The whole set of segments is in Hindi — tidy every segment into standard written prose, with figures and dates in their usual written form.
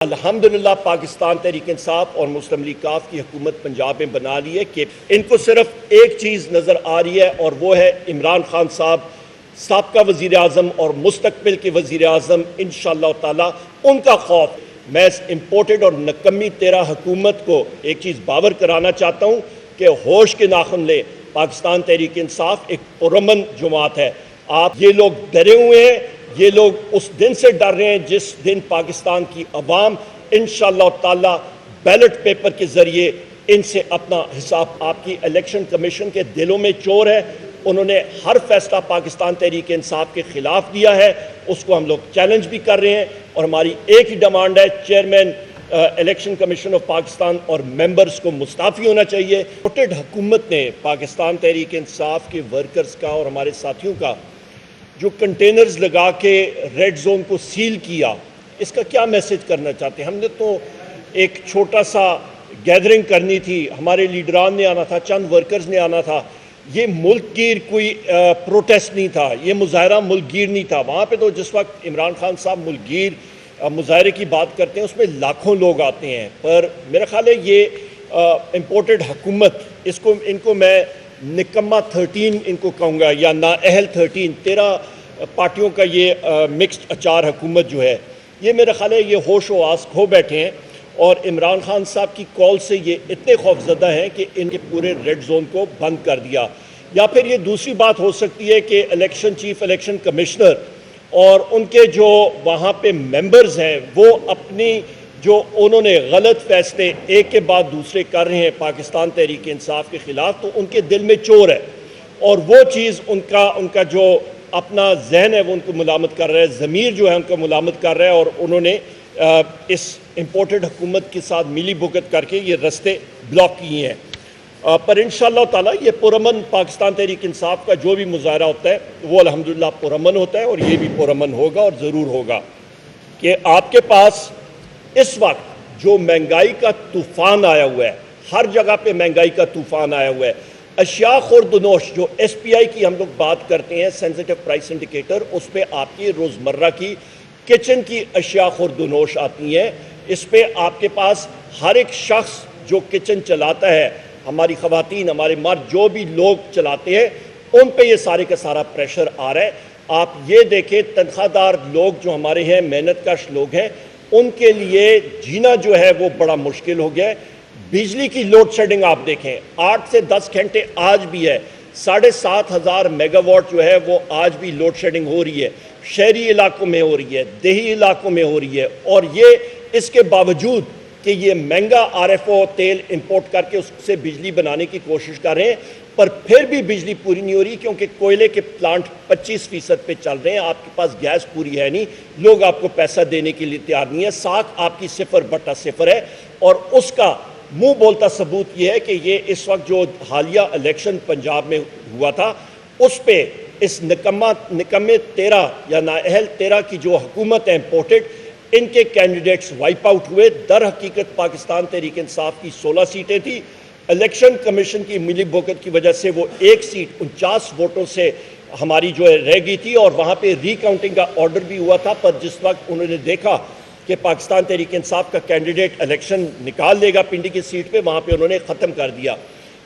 अल्हम्दुलिल्लाह पाकिस्तान तहरीक इंसाफ और मुस्लिम लीग काफ की हुकूमत पंजाब में बना ली है कि इनको सिर्फ एक चीज़ नज़र आ रही है और वो है इमरान खान साहब साबका वज़ीर आज़म और मुस्तकबिल के वज़ीर आज़म इंशाअल्लाह ताला उनका खौफ। मैं इस इम्पोर्टेड और नकम्मी तेरा हुकूमत को एक चीज़ बावर कराना चाहता हूँ कि होश के नाखुन ले। पाकिस्तान तहरीक इंसाफ एक पुरअमन जमात है। आप ये लोग डरे हुए हैं, ये लोग उस दिन से डर रहे हैं जिस दिन पाकिस्तान की अवाम इंशाअल्लाह ताला बैलेट पेपर के ज़रिए इनसे अपना हिसाब। आपकी इलेक्शन कमीशन के दिलों में चोर है, उन्होंने हर फैसला पाकिस्तान तहरीक इंसाफ के ख़िलाफ़ दिया है, उसको हम लोग चैलेंज भी कर रहे हैं और हमारी एक ही डिमांड है, chairman election commission of Pakistan और मेंबर्स को मुस्ताफ़ी होना चाहिए। वोटेड हुकूमत ने पाकिस्तान तहरीक इंसाफ के वर्कर्स का और हमारे साथियों का जो कंटेनर्स लगा के रेड जोन को सील किया, इसका क्या मैसेज करना चाहते हैं? हमने तो एक छोटा सा गैदरिंग करनी थी, हमारे लीडरान ने आना था, चंद वर्कर्स ने आना था। ये मुल्कगीर कोई प्रोटेस्ट नहीं था, ये मुजाहरा मुल्कगीर नहीं था। वहाँ पे तो जिस वक्त इमरान खान साहब मुल्कगीर मुजाहरे की बात करते हैं उसमें लाखों लोग आते हैं, पर मेरा ख्याल है ये इम्पोर्टेड हुकूमत, इनको मैं निकम्मा 13 इनको कहूँगा या नाअहल 13, 13 पार्टियों का ये मिक्स्ड अचार हुकूमत जो है, ये मेरा ख्याल है ये होश व आस खो बैठे हैं और इमरान खान साहब की कॉल से ये इतने खौफजदा हैं कि इनके पूरे रेड जोन को बंद कर दिया। या फिर ये दूसरी बात हो सकती है कि इलेक्शन चीफ इलेक्शन कमिश्नर और उनके जो वहाँ पे मेंबर्स हैं वो अपनी जो उन्होंने गलत फैसले एक के बाद दूसरे कर रहे हैं पाकिस्तान तहरीक इंसाफ के ख़िलाफ़, तो उनके दिल में चोर है और वो चीज़ उनका जो अपना जहन है वो उनको मुलामत कर रहा है, ज़मीर जो है उनको मुलामत कर रहा है और उन्होंने इस इम्पोर्टेड हुकूमत के साथ मिली भुगत करके ये रस्ते ब्लॉक किए हैं। पर इंशाअल्लाह ताला ये पुरअमन पाकिस्तान तहरीक इंसाफ का जो भी मुजाहरा होता है वो अल्हम्दुलिल्लाह पुरअमन होता है और ये भी पुरअमन होगा और ज़रूर होगा। कि आपके पास इस वक्त जो महंगाई का तूफ़ान आया हुआ है, हर जगह पे महंगाई का तूफ़ान आया हुआ है। अशिया खुर्दनोश जो SPI की हम लोग बात करते हैं, सेंसिटिव प्राइस इंडिकेटर, उस पर आपकी रोज़मर्रा की किचन की अशिया खुर्दनोश आती हैं। इस पर आपके पास हर एक शख्स जो किचन चलाता है, हमारी ख़वातीन, हमारे मर्द, जो भी लोग चलाते हैं, उन पे ये सारे का सारा प्रेशर आ रहा है। आप ये देखें, तनख्वाहदार लोग जो हमारे हैं, मेहनतकश लोग हैं, उनके लिए जीना जो है वो बड़ा मुश्किल हो गया है। बिजली की लोड शेडिंग आप देखें, 8 से 10 घंटे आज भी है। 7,500 मेगावाट जो है वो आज भी लोड शेडिंग हो रही है। शहरी इलाकों में हो रही है, देही इलाकों में हो रही है और ये इसके बावजूद कि ये महंगा RFO तेल इंपोर्ट करके उससे बिजली बनाने की कोशिश कर रहे हैं, पर फिर भी बिजली पूरी नहीं हो रही क्योंकि कोयले के प्लांट 25% पे चल रहे हैं। आपके पास गैस पूरी है नहीं, लोग आपको पैसा देने के लिए तैयार नहीं है। साख आपकी 0/0 है और उसका मुंह बोलता सबूत ये है कि ये इस वक्त जो हालिया इलेक्शन पंजाब में हुआ था उस पर इस निकम्मे 13 या नाअहल 13 की जो हुकूमत है इम्पोर्टेड, इनके कैंडिडेट्स वाइप आउट हुए। दर हकीकत पाकिस्तान तहरीक इंसाफ की 16 सीटें थी, इलेक्शन कमीशन की मिली भुगत की वजह से वो एक सीट 49 वोटों से हमारी जो है रह गई थी और वहाँ पे रिकाउंटिंग का ऑर्डर भी हुआ था। पर जिस वक्त उन्होंने देखा कि पाकिस्तान तहरीक इंसाफ का कैंडिडेट इलेक्शन निकाल लेगा पिंडी की सीट पे, वहाँ पे उन्होंने ख़त्म कर दिया।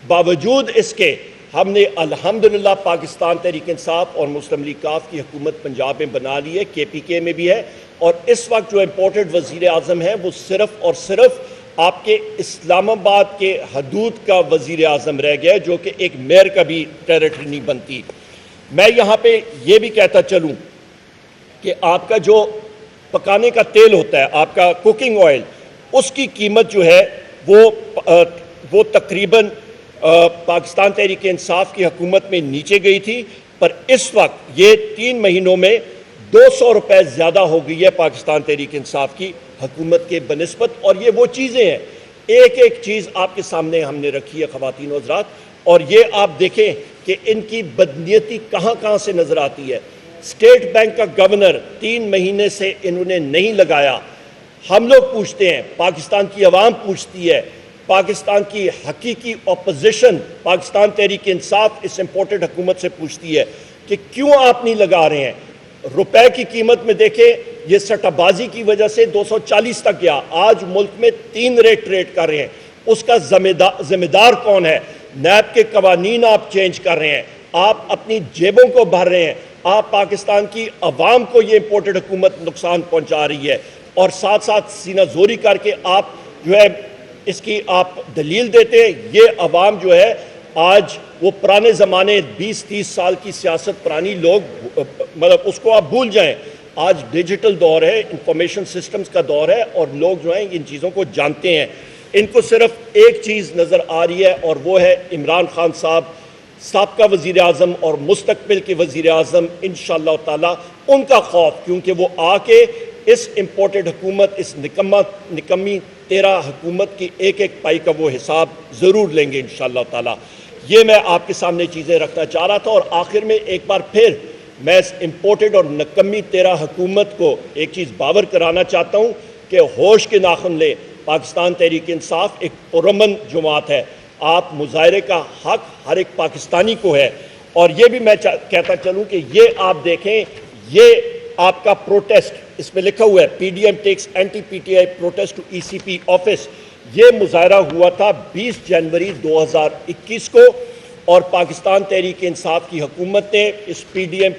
बावजूद इसके हमने अल्हम्दुलिल्लाह पाकिस्तान तहरीक इंसाफ और मुस्लिम लीग काफ की हुकूमत पंजाब में बना ली है, KPK में भी है और इस वक्त जो इम्पोर्टेड वज़ीर आज़म है वो सिर्फ़ और सिर्फ आपके इस्लामाबाद के हदूद का वज़ीर आज़म रह गया है, जो कि एक मेयर का भी टेरिटरी नहीं बनती। मैं यहाँ पे ये भी कहता चलूँ कि आपका जो पकाने का तेल होता है, आपका कुकिंग ऑयल, उसकी कीमत जो है वो तकरीबन पाकिस्तान तहरीक इंसाफ की हुकूमत में नीचे गई थी, पर इस वक्त ये 3 महीनों में 200 रुपये ज़्यादा हो गई है पाकिस्तान तहरीक इंसाफ की हुकूमत के बनिस्बत। और ये वो चीज़ें हैं, एक एक चीज़ आपके सामने हमने रखी है ख़वातीन और हज़रात, और ये आप देखें कि इनकी बदनीयती कहाँ कहाँ से नज़र आती है। स्टेट बैंक का गवर्नर 3 महीने से इन्होंने नहीं लगाया। हम लोग पूछते हैं, पाकिस्तान की आवाम पूछती है, पाकिस्तान की हकीकी अपोजिशन पाकिस्तान तहरीक इंसाफ इस इम्पोर्टेड हुकूमत से पूछती है कि क्यों आप नहीं लगा रहे हैं। रुपए की कीमत में देखें, ये सट्टाबाजी की वजह से 240 तक गया। आज मुल्क में 3 रेट ट्रेड कर रहे हैं। उसका जिम्मेदार कौन है? नैब के कवानीन आप चेंज कर रहे हैं, आप अपनी जेबों को भर रहे हैं, आप पाकिस्तान की अवाम को ये इंपोर्टेड हुकूमत नुकसान पहुंचा रही है, और साथ साथ सीना जोरी करके आप जो है इसकी आप दलील देते हैं। ये अवाम जो है आज वो पुराने ज़माने 20-30 साल की सियासत पुरानी लोग मतलब उसको आप भूल जाएं। आज डिजिटल दौर है, इंफॉर्मेशन सिस्टम्स का दौर है, और लोग जो हैं इन चीज़ों को जानते हैं। इनको सिर्फ एक चीज़ नज़र आ रही है, और वो है इमरान खान साहब साबका वज़ीर आज़म और मुस्तकबिल के वज़ीर आज़म इंशाअल्लाह ताला उनका खौफ, क्योंकि वो आके इस इम्पोर्टेड हुकूमत, इस निकम्मी 13 हुकूमत की एक एक पाई का वो हिसाब ज़रूर लेंगे इंशाअल्लाह ताला। ये मैं आपके सामने चीज़ें रखना चाह रहा था। और आखिर में एक बार फिर मैं इस इम्पोर्टेड और निकम्मी 13 हुकूमत को एक चीज़ बावर कराना चाहता हूँ कि होश के नाखुन ले। पाकिस्तान तहरीक इंसाफ एक पुरअमन जमात है, आप मुजाहरे का हक हर एक पाकिस्तानी को है। और ये भी मैं कहता चलूँ कि ये आप देखें, ये आपका प्रोटेस्ट, इसमें लिखा हुआ है PDM takes anti PTI protest to ECP office. ये मुजाहरा हुआ था 20 जनवरी 2021 को, और पाकिस्तान तहरीक इंसाफ की हुकूमत ने इस PDM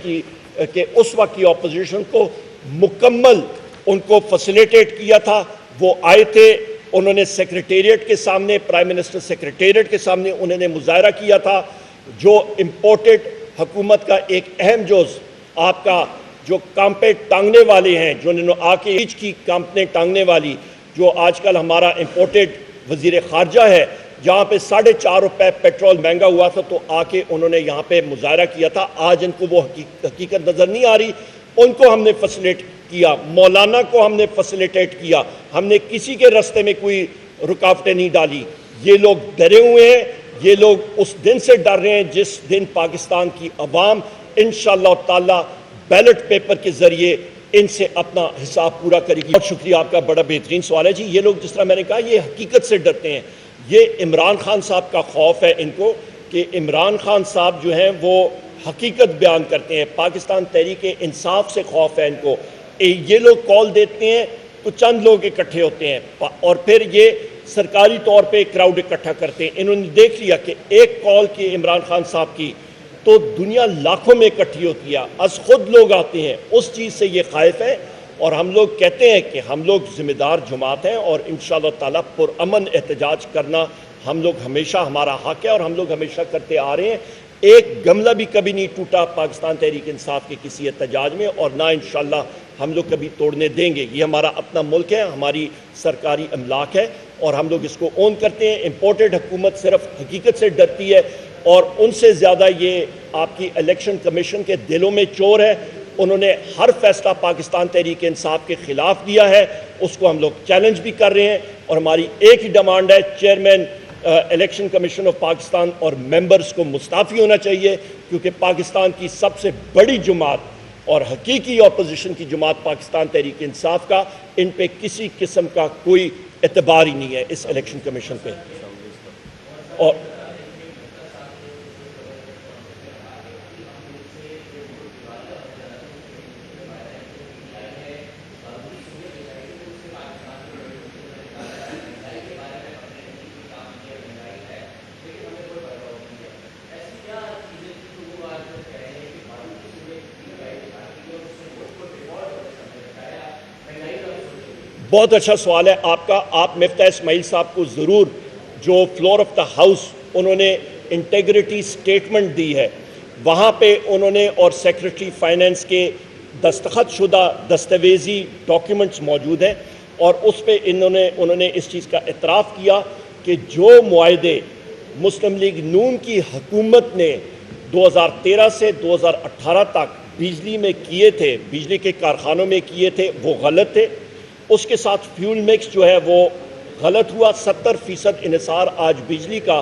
के उस वक्त की अपोजिशन को मुकम्मल उनको फैसिलिटेट किया था। वो आए थे, उन्होंने सेक्रेटेरिएट के सामने, प्राइम मिनिस्टर सेक्रेटेरिएट के सामने उन्होंने मुजाहरा किया था। जो इम्पोर्टेड हुकूमत का एक अहम जोज आपका जो कांपे टांगने वाले हैं, जो उन्होंने आके ईच की कांपने टांगने वाली, जो आजकल हमारा इम्पोर्टेड वज़ीर ख़ारजा है, जहाँ पे 4.5 रुपये पेट्रोल महंगा हुआ था, तो आके उन्होंने यहाँ पे मुजाहरा किया था। आज इनको वो हकीकत नज़र नहीं आ रही, उनको हमने फैसिलिटेट किया, मौलाना को हमने फैसिलिटेट किया, हमने किसी के रास्ते में कोई रुकावटें नहीं डाली। ये लोग डरे हुए हैं, ये लोग उस दिन से डर रहे हैं जिस दिन पाकिस्तान की अवाम इंशाअल्लाह ताला बैलेट पेपर के जरिए इनसे अपना हिसाब पूरा करेगी। बहुत शुक्रिया, आपका बड़ा बेहतरीन सवाल है जी। ये लोग जिस तरह मैंने कहा, ये हकीकत से डरते हैं। ये इमरान खान साहब का खौफ है इनको कि इमरान खान साहब जो हैं वो हकीकत बयान करते हैं। पाकिस्तान तहरीक इंसाफ से खौफ है इनको। ये लोग कॉल देते हैं तो चंद लोग इकट्ठे होते हैं और फिर ये सरकारी तौर पे क्राउड इकट्ठा करते हैं। इन्होंने देख लिया कि एक कॉल की इमरान खान साहब की तो दुनिया लाखों में इकट्ठी होती है, अस खुद लोग आते हैं। उस चीज़ से ये खाइफ है, और हम लोग कहते हैं कि हम लोग ज़िम्मेदार जमात हैं, और इंशाअल्लाह ताला पुरअमन एहतजाज करना हम लोग हमेशा हमारा हक है, और हम लोग हमेशा करते आ रहे हैं। एक गमला भी कभी नहीं टूटा पाकिस्तान तहरीक इंसाफ के किसी एहतजाज में, और ना इंशाअल्लाह हम लोग कभी तोड़ने देंगे। ये हमारा अपना मुल्क है, हमारी सरकारी अमलाक है, और हम लोग इसको ओन करते हैं। इम्पोर्टेड हुकूमत सिर्फ हकीकत से डरती है, और उनसे ज़्यादा ये आपकी इलेक्शन कमीशन के दिलों में चोर है। उन्होंने हर फैसला पाकिस्तान तहरीक इंसाफ के ख़िलाफ़ दिया है, उसको हम लोग चैलेंज भी कर रहे हैं। और हमारी एक ही डिमांड है, chairman election commission of Pakistan और मेंबर्स को मुस्ताफ़ी होना चाहिए, क्योंकि पाकिस्तान की सबसे बड़ी जमात और हकीकी अपोजिशन की जमात पाकिस्तान तहरीक इंसाफ का, इन पे किसी किस्म का कोई एतबार ही नहीं है इस इलेक्शन कमीशन पे। और बहुत अच्छा सवाल है आपका। आप मिफ्ता इस्माइल साहब को ज़रूर, जो फ्लोर ऑफ द हाउस उन्होंने इंटेग्रिटी स्टेटमेंट दी है, वहाँ पे उन्होंने और सेक्रेटरी फाइनेंस के दस्तखत शुदा दस्तावेजी डॉक्यूमेंट्स मौजूद हैं, और उस पे उन्होंने इस चीज़ का इतराफ़ किया कि जो मुआहदे मुस्लिम लीग नून की हुकूमत ने 2013 से 2018 तक बिजली में किए थे, बिजली के कारखानों में किए थे, वो गलत थे। उसके साथ फ्यूल मिक्स जो है वो गलत हुआ। 70% इन्हिसार आज बिजली का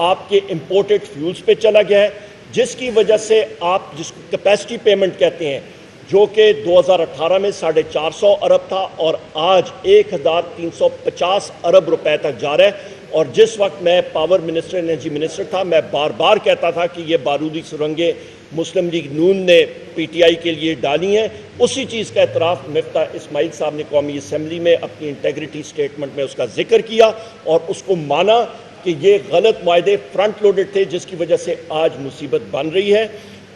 आपके इम्पोर्टेड फ्यूल्स पे चला गया है, जिसकी वजह से आप जिसको कैपेसिटी पेमेंट कहते हैं, जो कि 2018 में 450 अरब था और आज 1350 अरब रुपए तक जा रहा है। और जिस वक्त मैं पावर मिनिस्टर एनर्जी मिनिस्टर था, मैं बार बार कहता था कि ये बारूदी सुरंगें मुस्लिम लीग नून ने पीटीआई के लिए डाली हैं। उसी चीज़ का एतराफ़ मिफ्ता इस्माइल साहब ने कौमी असम्बली में अपनी इंटेग्रिटी स्टेटमेंट में उसका जिक्र किया और उसको माना कि ये गलत वायदे फ्रंट लोडेड थे, जिसकी वजह से आज मुसीबत बन रही है।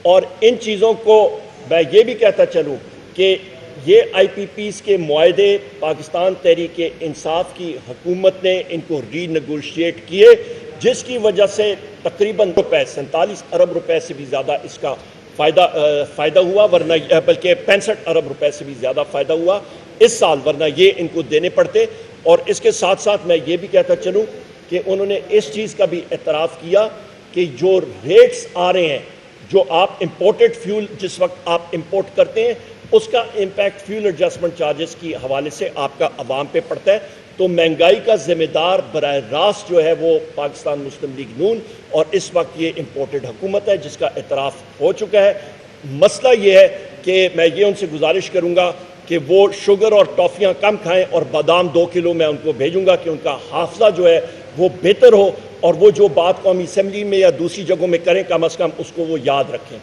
और इन चीज़ों को मैं ये भी कहता चलूँ कि ये IPPs के मुआहदे पाकिस्तान तहरीक इंसाफ की हुकूमत ने इनको रीनेगोशिएट किए, जिसकी वजह से तकरीबन 47 अरब रुपए से भी ज़्यादा इसका फ़ायदा हुआ, वरना बल्कि 65 अरब रुपए से भी ज़्यादा फ़ायदा हुआ इस साल, वरना ये इनको देने पड़ते। और इसके साथ साथ मैं ये भी कहता चलूँ कि उन्होंने इस चीज़ का भी एतराफ़ किया कि जो रेट्स आ रहे हैं, जो आप इंपोर्टेड फ्यूल जिस वक्त आप इंपोर्ट करते हैं, उसका इम्पैक्ट फ्यूल एडजस्टमेंट चार्जेस की हवाले से आपका अवाम पे पड़ता है। तो महंगाई का जिम्मेदार बराह रास्त जो है वो पाकिस्तान मुस्लिम लीग नून और इस वक्त ये इंपोर्टेड हुकूमत है, जिसका एतराफ़ हो चुका है। मसला ये है कि मैं ये उनसे गुजारिश करूँगा कि वो शुगर और टॉफ़ियाँ कम खाएँ और बादाम 2 किलो मैं उनको भेजूँगा कि उनका हाफजा जो है वो बेहतर हो और वो जो बात कौमी असम्बली में या दूसरी जगहों में करें, कम अज़ कम उसको वो याद रखें।